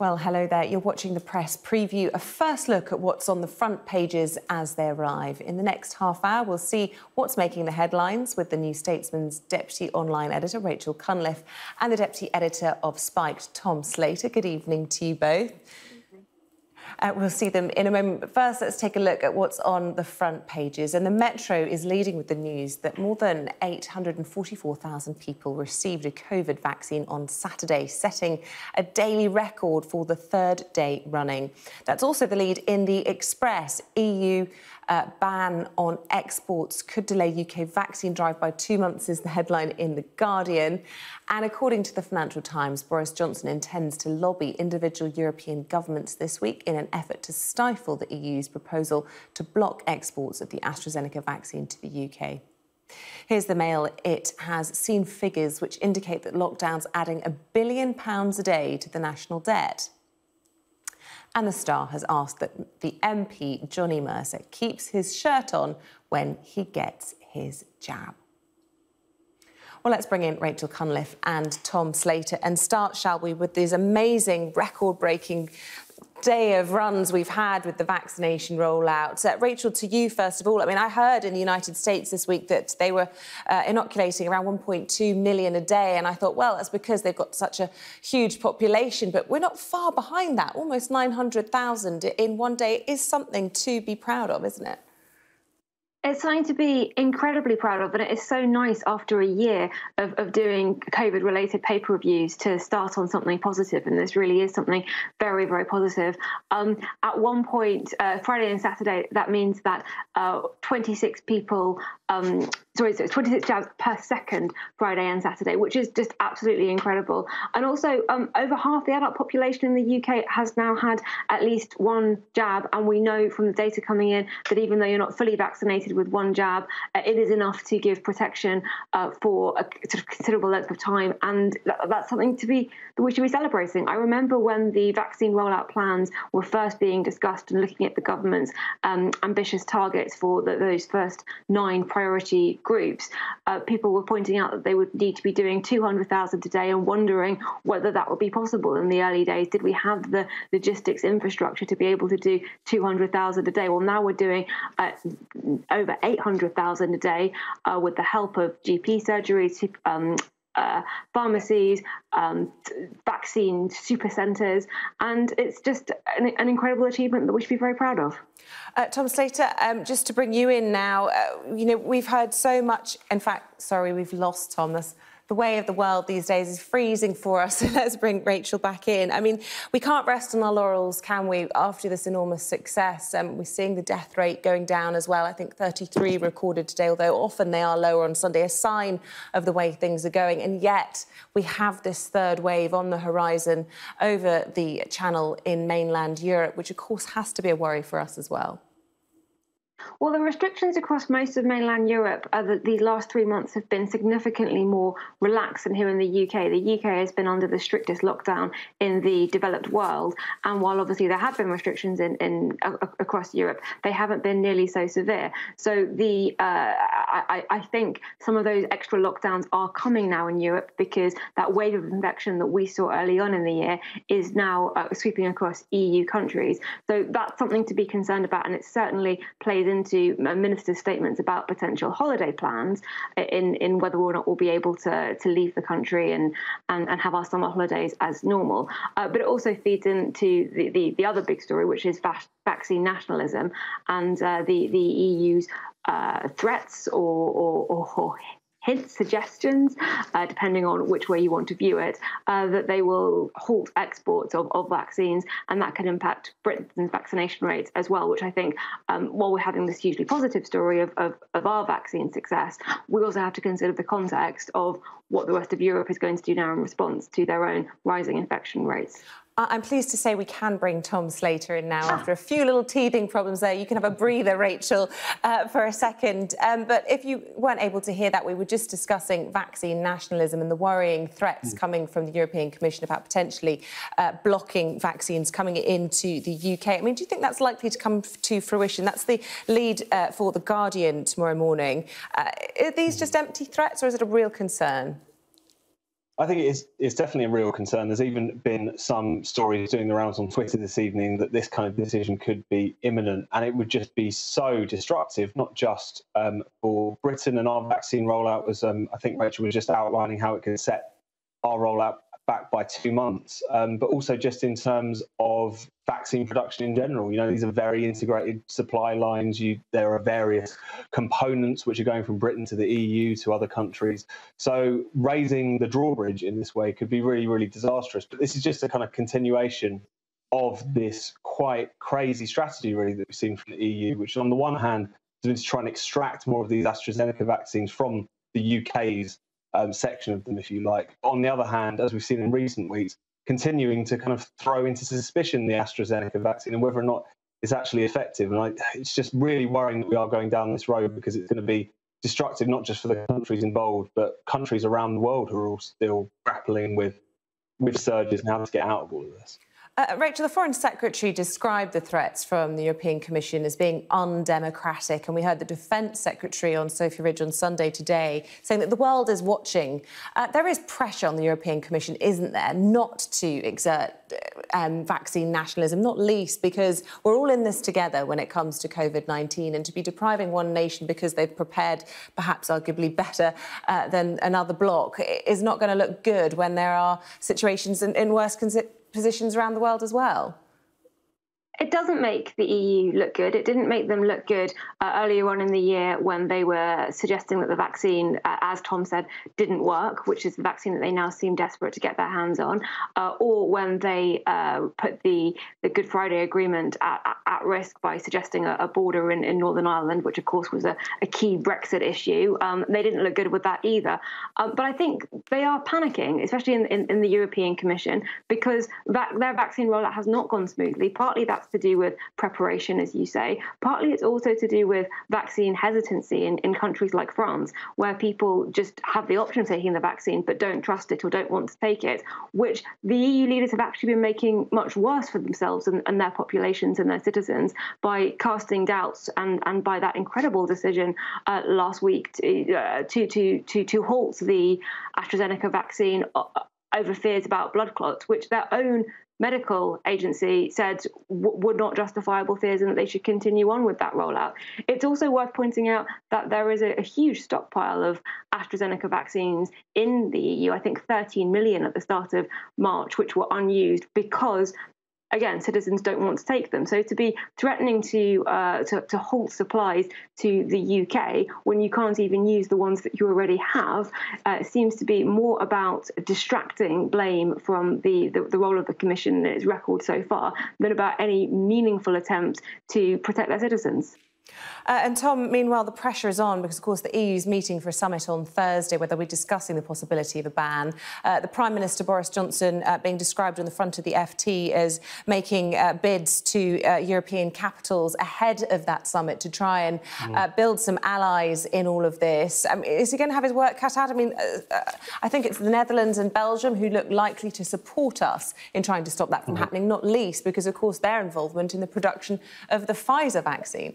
Well, hello there. You're watching The Press Preview, a first look at what's on the front pages as they arrive. In the next half hour, we'll see what's making the headlines with the New Statesman's deputy online editor, Rachel Cunliffe, and the deputy editor of Spiked, Tom Slater. Good evening to you both. We'll see them in a moment. But first, let's take a look at what's on the front pages. And the Metro is leading with the news that more than 844,000 people received a COVID vaccine on Saturday, setting a daily record for the third day running. That's also the lead in the Express. EU ban on exports could delay UK vaccine drive by 2 months is the headline in The Guardian. And according to the Financial Times, Boris Johnson intends to lobby individual European governments this week in an effort to stifle the EU's proposal to block exports of the AstraZeneca vaccine to the UK. Here's the Mail. It has seen figures which indicate that lockdown's adding £1 billion a day to the national debt. And the Star has asked that the MP, Johnny Mercer, keeps his shirt on when he gets his jab. Well, let's bring in Rachel Cunliffe and Tom Slater and start, shall we, with this amazing, record-breaking day of runs we've had with the vaccination rollout. Rachel, to you, first of all, I mean, I heard in the United States this week that they were inoculating around 1.2 million a day, and I thought, well, that's because they've got such a huge population, but we're not far behind that. Almost 900,000 in one day is something to be proud of, isn't it? It's something to be incredibly proud of, and it is so nice after a year of doing COVID-related paper reviews to start on something positive, and this really is something very, very positive. At one point, Friday and Saturday, that means that 26 people, so it's 26 jabs per second Friday and Saturday, which is just absolutely incredible. And also, over half the adult population in the UK has now had at least one jab, and we know from the data coming in that even though you're not fully vaccinated with one jab, it is enough to give protection for a sort of considerable length of time, and that's something that we should be celebrating. I remember when the vaccine rollout plans were first being discussed and looking at the government's ambitious targets for those first 9 priority groups, people were pointing out that they would need to be doing 200,000 a day and wondering whether that would be possible in the early days. Did we have the logistics infrastructure to be able to do 200,000 a day? Well, now we're doing over 800,000 a day with the help of GP surgeries, pharmacies, vaccine super centres, and it's just an incredible achievement that we should be very proud of. Tom Slater, just to bring you in now, you know, we've heard so much. In fact, sorry, we've lost Tom. That's the way of the world these days is freezing for us. So let's bring Rachel back in. I mean, we can't rest on our laurels, can we, after this enormous success? We're seeing the death rate going down as well. I think 33 recorded today, although often they are lower on Sunday, a sign of the way things are going. And yet we have this third wave on the horizon over the channel in mainland Europe, which, of course, has to be a worry for us as well. Well, the restrictions across most of mainland Europe these last 3 months have been significantly more relaxed than here in the UK. The UK has been under the strictest lockdown in the developed world, and while obviously there have been restrictions across Europe, they haven't been nearly so severe. So I think some of those extra lockdowns are coming now in Europe because that wave of infection that we saw early on in the year is now sweeping across EU countries. So that's something to be concerned about, and it certainly plays into ministers' statements about potential holiday plans in whether or not we'll be able to leave the country and have our summer holidays as normal. But it also feeds into the other big story, which is vaccine nationalism and the EU's threats or hints, suggestions, depending on which way you want to view it, that they will halt exports of vaccines, and that could impact Britain's vaccination rates as well, which I think, while we're having this hugely positive story of our vaccine success, we also have to consider the context of what the rest of Europe is going to do now in response to their own rising infection rates. I'm pleased to say we can bring Tom Slater in now after a few little teething problems there. You can have a breather, Rachel, for a second. But if you weren't able to hear that, we were just discussing vaccine nationalism and the worrying threats coming from the European Commission about potentially blocking vaccines coming into the UK. I mean, do you think that's likely to come to fruition? That's the lead for The Guardian tomorrow morning. Are these just empty threats, or is it a real concern? I think it's definitely a real concern. There's even been some stories doing the rounds on Twitter this evening that this kind of decision could be imminent, and it would just be so disruptive, not just for Britain and our vaccine rollout, as I think Rachel was just outlining how it could set our rollout back by 2 months, but also just in terms of vaccine production in general. You know, these are very integrated supply lines. There are various components which are going from Britain to the EU to other countries. So raising the drawbridge in this way could be really, really disastrous. But this is just a kind of continuation of this quite crazy strategy, really, that we've seen from the EU, which on the one hand has been to try and extract more of these AstraZeneca vaccines from the UK's section of them, if you like. On the other hand, as we've seen in recent weeks, continuing to kind of throw into suspicion the AstraZeneca vaccine and whether or not it's actually effective. And it's just really worrying that we are going down this road, because it's going to be destructive, not just for the countries involved, but countries around the world who are all still grappling with surges and how to get out of all of this. Rachel, the Foreign Secretary described the threats from the European Commission as being undemocratic, and we heard the Defence Secretary on Sophie Ridge on Sunday today saying that the world is watching. There is pressure on the European Commission, isn't there, not to exert vaccine nationalism, not least because we're all in this together when it comes to COVID-19, and to be depriving one nation because they've prepared perhaps arguably better than another bloc is not going to look good when there are situations in worse positions around the world as well. It doesn't make the EU look good. It didn't make them look good earlier on in the year when they were suggesting that the vaccine, as Tom said, didn't work, which is the vaccine that they now seem desperate to get their hands on, or when they put the Good Friday Agreement at risk by suggesting a border in Northern Ireland, which of course was a key Brexit issue. They didn't look good with that either. But I think they are panicking, especially in the European Commission, because their vaccine rollout has not gone smoothly. Partly that's to do with preparation, as you say. Partly it's also to do with vaccine hesitancy in countries like France, where people just have the option of taking the vaccine but don't trust it or don't want to take it, which the EU leaders have actually been making much worse for themselves and their populations and their citizens by casting doubts and by that incredible decision last week to halt the AstraZeneca vaccine over fears about blood clots, which their own medical agency said were not justifiable fears and that they should continue on with that rollout. It's also worth pointing out that there is a huge stockpile of AstraZeneca vaccines in the EU, I think 13 million at the start of March, which were unused because, again, citizens don't want to take them. So to be threatening to halt supplies to the UK when you can't even use the ones that you already have seems to be more about distracting blame from the role of the Commission and its record so far than about any meaningful attempt to protect their citizens. And Tom, meanwhile, the pressure is on because, of course, the EU's meeting for a summit on Thursday where they'll be discussing the possibility of a ban. The Prime Minister, Boris Johnson, being described on the front of the FT as making bids to European capitals ahead of that summit to try and build some allies in all of this. Is he going to have his work cut out? I mean, I think it's the Netherlands and Belgium who look likely to support us in trying to stop that from happening, not least because, of course, their involvement in the production of the Pfizer vaccine.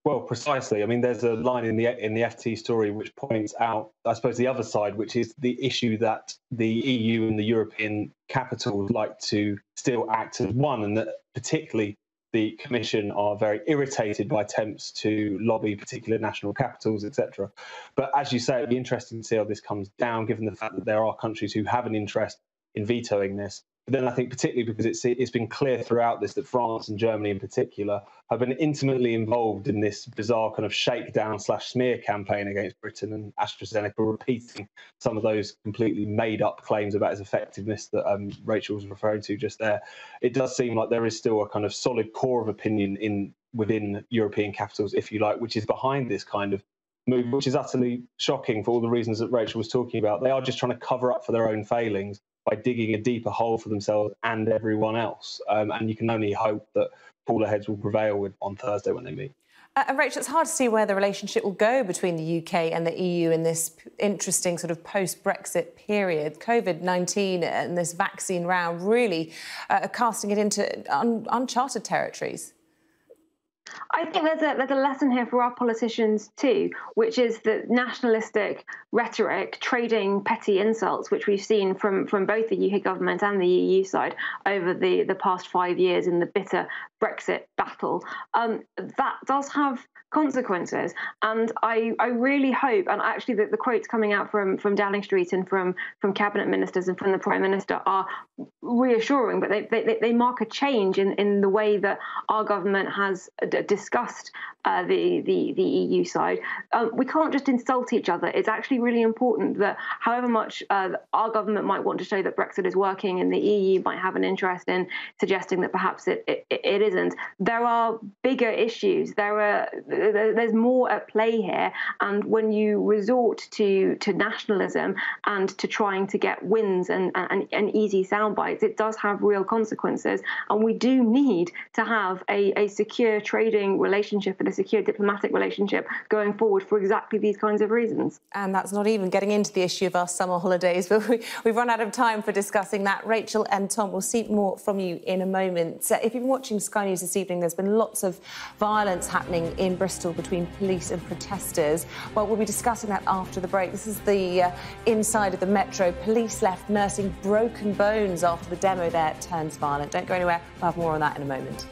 Well, precisely. I mean, there's a line in the FT story which points out, I suppose, the other side, which is the issue that the EU and the European capitals like to still act as one, and that particularly the Commission are very irritated by attempts to lobby particular national capitals, etc. But as you say, it'd be interesting to see how this comes down, given the fact that there are countries who have an interest in vetoing this. But then I think particularly because it's been clear throughout this that France and Germany in particular have been intimately involved in this bizarre kind of shakedown/smear campaign against Britain, and AstraZeneca repeating some of those completely made-up claims about its effectiveness that Rachel was referring to just there. It does seem like there is still a kind of solid core of opinion within European capitals, if you like, which is behind this kind of move, which is utterly shocking for all the reasons that Rachel was talking about. They are just trying to cover up for their own failings by digging a deeper hole for themselves and everyone else. And you can only hope that cooler heads will prevail on Thursday when they meet. And Rachel, it's hard to see where the relationship will go between the UK and the EU in this interesting sort of post-Brexit period. COVID-19 and this vaccine round really casting it into uncharted territories. I think there's a lesson here for our politicians too, which is that nationalistic rhetoric, trading petty insults, which we've seen from both the UK government and the EU side over the past 5 years in the bitter Brexit battle, that does have consequences. And I really hope, and actually the quotes coming out from Downing Street and from cabinet ministers and from the Prime Minister are reassuring, but they mark a change in the way that our government has discussed the EU side. We can't just insult each other. It's actually really important that however much our government might want to show that Brexit is working and the EU might have an interest in suggesting that perhaps it isn't, there are bigger issues. There's more at play here. And when you resort to nationalism and to trying to get wins and easy sound bites, it does have real consequences. And we do need to have a secure trading relationship and a secure diplomatic relationship going forward for exactly these kinds of reasons. And that's not even getting into the issue of our summer holidays, but we've run out of time for discussing that. Rachel and Tom, we'll see more from you in a moment. If you've been watching Sky News this evening, there's been lots of violence happening in Bristol between police and protesters. Well, we'll be discussing that after the break. This is the inside of the Metro. Police left nursing broken bones after the demo there turns violent. Don't go anywhere. We'll have more on that in a moment.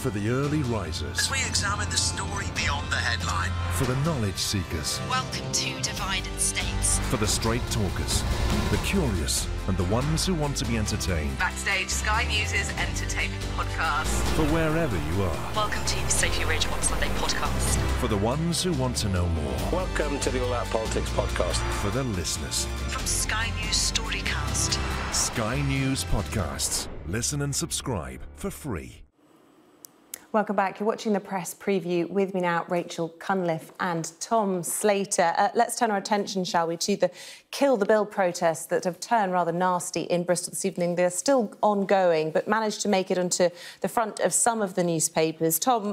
For the early risers. As we examine the story beyond the headline. For the knowledge seekers. Welcome to Divided States. For the straight talkers. The curious and the ones who want to be entertained. Backstage, Sky News' entertainment podcast. For wherever you are. Welcome to Sophie Ridge on Sunday podcast. For the ones who want to know more. Welcome to the Rollout Politics podcast. For the listeners. From Sky News Storycast. Sky News Podcasts. Listen and subscribe for free. Welcome back. You're watching the press preview. With me now, Rachel Cunliffe and Tom Slater. Let's turn our attention, shall we, to the Kill the Bill protests that have turned rather nasty in Bristol this evening. They're still ongoing, but managed to make it onto the front of some of the newspapers. Tom,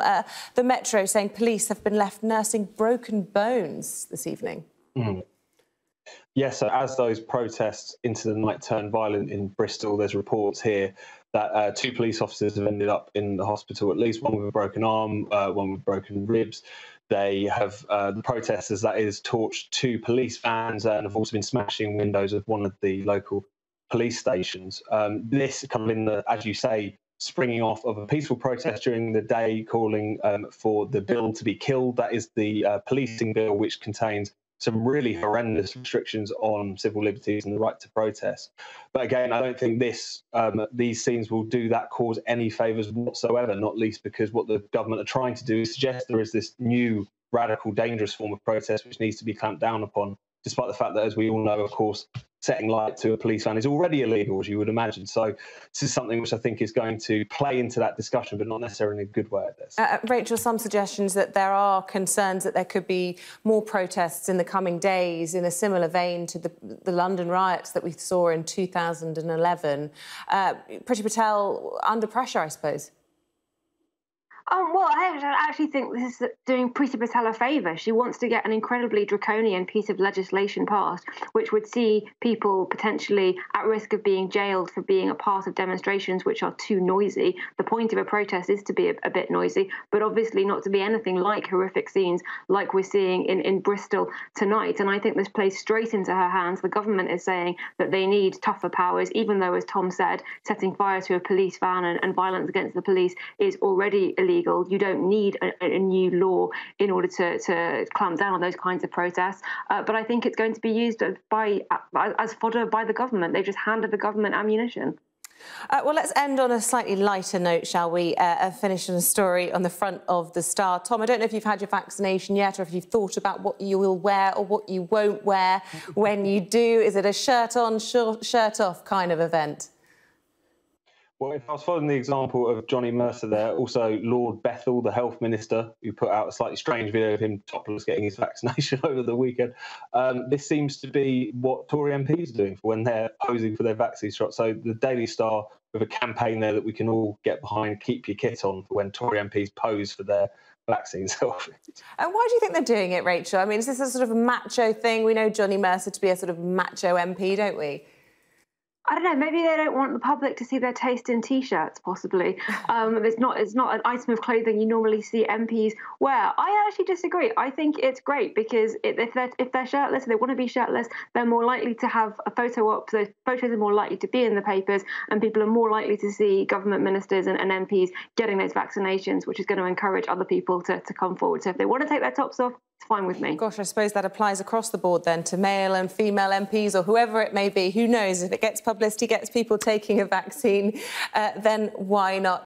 the Metro saying police have been left nursing broken bones this evening. Yes, so as those protests into the night turned violent in Bristol, there's reports here that 2 police officers have ended up in the hospital, at least one with a broken arm, one with broken ribs. They have, the protesters, that is, torched 2 police vans and have also been smashing windows of one of the local police stations. This kind of in the, as you say, springing off of a peaceful protest during the day calling for the bill to be killed. That is the policing bill, which contains some really horrendous restrictions on civil liberties and the right to protest. But again, I don't think these scenes will do that cause any favours whatsoever, not least because what the government are trying to do is suggest there is this new, radical, dangerous form of protest which needs to be clamped down upon, despite the fact that, as we all know, of course, setting light to a police van is already illegal, as you would imagine. So this is something which I think is going to play into that discussion, but not necessarily in a good way at this. Rachel, some suggestions that there are concerns that there could be more protests in the coming days in a similar vein to the London riots that we saw in 2011. Priti Patel under pressure, I suppose. Well, I actually think this is doing Priti Patel a favour. She wants to get an incredibly draconian piece of legislation passed, which would see people potentially at risk of being jailed for being a part of demonstrations which are too noisy. The point of a protest is to be a bit noisy, but obviously not to be anything like horrific scenes like we're seeing in Bristol tonight. And I think this plays straight into her hands. The government is saying that they need tougher powers, even though, as Tom said, setting fire to a police van and violence against the police is already illegal. You don't need a new law in order to clamp down on those kinds of protests. But I think it's going to be used as fodder by the government. They've just handed the government ammunition. Well, let's end on a slightly lighter note, shall we? Finish on a story on the front of the Star. Tom, I don't know if you've had your vaccination yet or if you've thought about what you will wear or what you won't wear when you do. Is it a shirt on, shirt off kind of event? Well, if I was following the example of Johnny Mercer there, also Lord Bethell, the health minister, who put out a slightly strange video of him topless getting his vaccination over the weekend, this seems to be what Tory MPs are doing for when they're posing for their vaccine shot. So the Daily Star with a campaign there that we can all get behind, keep your kit on, for when Tory MPs pose for their vaccine selfies. And why do you think they're doing it, Rachel? I mean, is this a sort of a macho thing? We know Johnny Mercer to be a sort of macho MP, don't we? I don't know, maybe they don't want the public to see their taste in T-shirts, possibly. It's not an item of clothing you normally see MPs wear. I actually disagree. I think it's great because if they're shirtless, if they want to be shirtless, they're more likely to have a photo op. Those photos are more likely to be in the papers, and people are more likely to see government ministers and MPs getting those vaccinations, which is going to encourage other people to come forward. So if they want to take their tops off, it's fine with me. Gosh, I suppose that applies across the board then to male and female MPs or whoever it may be. Who knows? If it gets publicity, gets people taking a vaccine, then why not?